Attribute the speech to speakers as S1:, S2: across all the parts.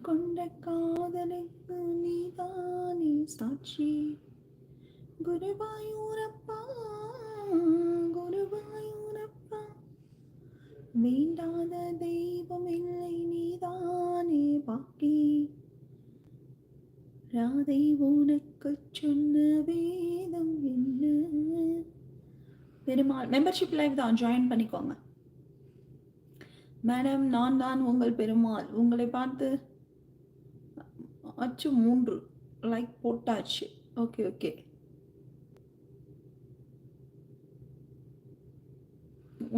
S1: கொண்ட காதலுக்கு நீதானே சாட்சி. குருவாயூரப்பா குருவாயூரப்பா, வேண்டாத தெய்வம் இல்லை நீதானே பாக்கி. ராதை உனக்கு சொன்ன வேதம் என்ன? பெருமாள் மெம்பர்ஷிப் லைவ் தான், ஜாயின் பண்ணிக்கோங்க. மேடம் நான் தான் உங்கள் பெருமாள். உங்களை பார்த்து அச்சு 3 லைக் போட்டாச்சு. ஓகே ஓகே,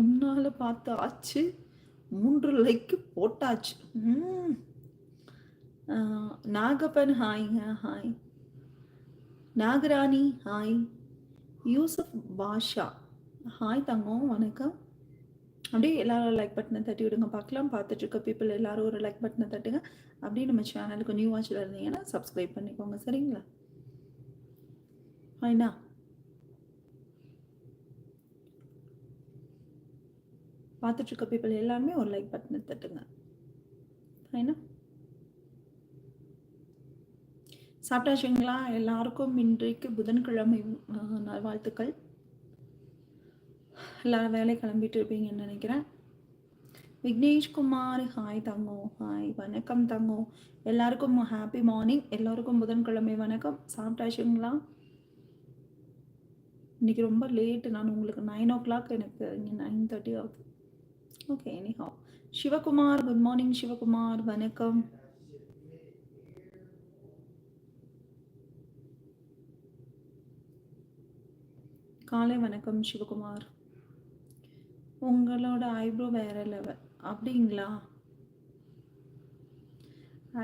S1: உன்னால பார்த்து ஆச்சு 3 லைக் போட்டாச்சு. நாகப்பன் ஹாய்ங்க, ஹாய். நாகராணி ஹாய். யூசுப் பாஷா ஹாய் தங்கம், வணக்கம். அப்படியே எல்லாரும் லைக் பட்டனை தட்டி விடுங்க பார்க்கலாம். பார்த்துட்டு இருக்க பீப்புள் எல்லாரும் ஒரு லைக் பட்டனை தட்டுங்க. அப்படியே நம்ம சேனலுக்கு நியூ வாட்சில் இருந்தீங்கன்னா சப்ஸ்கிரைப் பண்ணிக்கோங்க, சரிங்களா? ஃபைனா, பார்த்துட்டு இருக்க பீப்புள் எல்லாருமே ஒரு லைக் பட்டனை தட்டுங்க. ஃபைனா, சாப்பிட்டாச்சுங்களா? எல்லாருக்கும் இன்றைக்கு புதன்கிழமை நல்வாழ்த்துக்கள். எல்லாரும் வேலை கிளம்பிட்டு இருப்பீங்கன்னு நினைக்கிறேன். விக்னேஷ்குமார் ஹாய் தங்கோ, ஹாய் வணக்கம் தங்கோ. எல்லாருக்கும் ஹாப்பி மார்னிங். எல்லாருக்கும் புதன்கிழமை வணக்கம். சாப்பிட்டாச்சுங்களா? இன்னைக்கு ரொம்ப லேட்டு. நான் உங்களுக்கு 9 o'clock, எனக்கு இங்கே 9:30 ஆகுது. Okay, anyhow. Sivakumar good morning. Sivakumar வணக்கம். காலை வணக்கம் சிவகுமார். உங்களோட ஐப்ரோ வேற லெவல். அப்படிங்களா?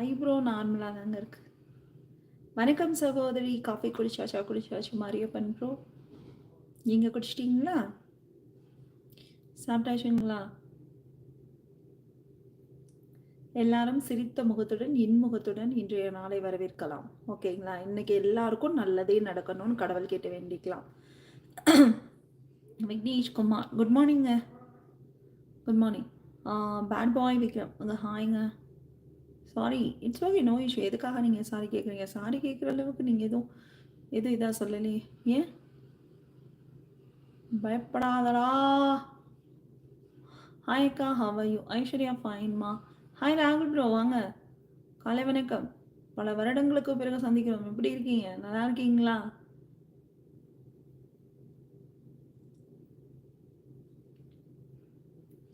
S1: ஐப்ரோ நார்மலாக தாங்க இருக்கு. வணக்கம் சகோதரி. காஃபி குடிச்சாச்சா? குடிச்சாச்சு மாரியப்பன் ப்ரோ. நீங்கள் குடிச்சிட்டிங்களா? சாப்பிட்டாச்சுங்களா? எல்லாரும் சிரித்த முகத்துடன் இன்முகத்துடன் இன்றைய நாளை வரவேற்கலாம். ஓகேங்களா? இன்னைக்கு எல்லாருக்கும் நல்லதே நடக்கணும்னு கடவுள் கேட்டு வேண்டிக்கலாம். விக்னேஷ்குமார் குட் மார்னிங்க. Good morning. Bad boy Vikram அங்கே ஹாய்ங்க. Sorry, it's okay, no issue. எதுக்காக நீங்கள் சாரி கேட்குறீங்க? சாரி கேட்குற அளவுக்கு நீங்கள் எதுவும் இதாக சொல்லலையே. ஏன் பயப்படாதடா. ஹாய் அக்கா, ஹவ் ஆர் யூ? ஐஸ்வர்யா ஃபைன்மா. ஹாய் ராகுல் ப்ரோ, வாங்க. காலை வணக்கம். பல வருடங்களுக்கு பிறகு சந்திக்கிறோம். எப்படி இருக்கீங்க? நல்லா இருக்கீங்களா?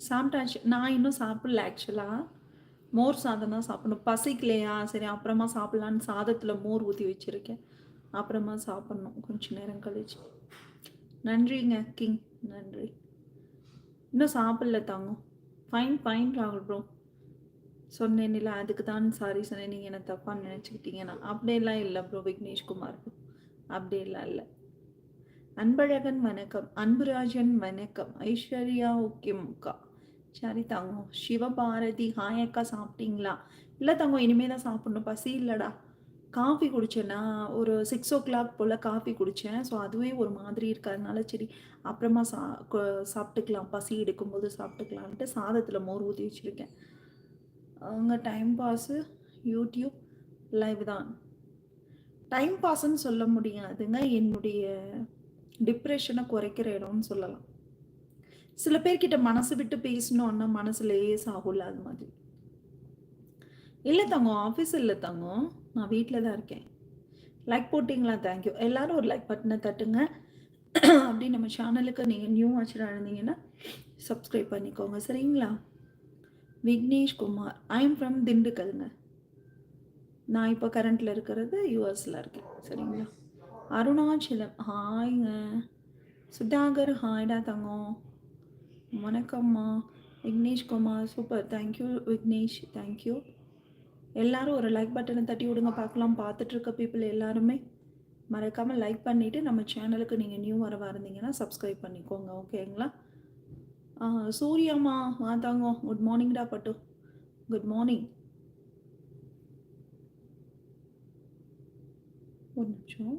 S1: சாப்பிட்டாச்சு. நான் இன்னும் சாப்பிடல ஆக்சுவலாக. மோர் சாதம் தான் சாப்பிடணும். பசிக்கலையா, சரி அப்புறமா சாப்பிட்லான்னு சாதத்தில் மோர் ஊற்றி வச்சுருக்கேன். அப்புறமா சாப்பிட்ணும் கொஞ்சம் நேரம் கழிச்சு. நன்றிங்க கிங், நன்றி. இன்னும் சாப்பிடல தாங்க. ஃபைன் ஃபைன் ராகுல் ப்ரோ. சொன்னேன்ல, அதுக்கு தான் சாரி சொன்னேன். நீங்கள் என்ன தப்பாக நினச்சிக்கிட்டீங்கன்னா அப்படியெல்லாம் இல்லை ப்ரோ. விக்னேஷ்குமார் ப்ரோ அப்படியெல்லாம் இல்லை. அன்பழகன் வணக்கம். அன்புராஜன் வணக்கம். ஐஸ்வர்யா ஓகே முக்கா, சரி தங்கம். சிவபாரதி ஹாய் அக்கா, சாப்பிட்டீங்களா? இல்லை தங்கம், இனிமேல் தான் சாப்பிட்ணும். பசி இல்லைடா. காஃபி குடித்தேன்னா ஒரு 6 o'clock போல் காஃபி குடித்தேன். ஸோ அதுவே ஒரு மாதிரி இருக்கிறதுனால சரி அப்புறமா சாப்பிட்டுக்கலாம், பசி எடுக்கும்போது சாப்பிட்டுக்கலான்ட்டு சாதத்தில் மோர் ஊற்றி வச்சுருக்கேன். அவங்க டைம் பாஸு யூடியூப் லைவ் தான். டைம் பாஸ்ன்னு சொல்ல முடியாதுங்க, என்னுடைய டிப்ரெஷனை குறைக்கிற இடம்னு சொல்லலாம். சில பேர்கிட்ட மனசு விட்டு பேசணுன்னா மனசு லேஸ் ஆகும்ல, அது மாதிரி. இல்லை தங்கம், ஆஃபீஸ் இல்லை தங்கம், நான் வீட்டில் தான் இருக்கேன். லைக் போட்டிங்களா? தேங்க்யூ. எல்லோரும் ஒரு லைக் பட்டனை தட்டுங்க. அப்படி நம்ம சேனலுக்கு நீங்கள் நியூ வாட்சராக இருந்தீங்கன்னா சப்ஸ்கிரைப் பண்ணிக்கோங்க, சரிங்களா? விக்னேஷ்குமார் ஐ எம் ஃப்ரம் திண்டுக்கல்ங்க. நான் இப்போ கரண்ட்டில் இருக்கிறது யூஎஸில் இருக்கேன், சரிங்களா? அருணாச்சலம் ஹாய்ங்க. சுதாகர் ஹாய்டா தங்கம், வணக்கம்மா. Vigneshkumar super, thank you Vignesh, thank you. எல்லோரும் ஒரு லைக் பட்டனை தட்டி விடுங்க பார்க்கலாம். பார்த்துட்ருக்க பீப்புள் எல்லாருமே மறக்காமல் லைக் பண்ணிவிட்டு நம்ம சேனலுக்கு நீங்கள் நியூ வரவா இருந்தீங்கன்னா சப்ஸ்கிரைப் பண்ணிக்கோங்க, ஓகேங்களா? சூர்யாம்மா தாங்க, குட் மார்னிங்டா பட்டு. Good morning. ஒரு நிமிஷம்.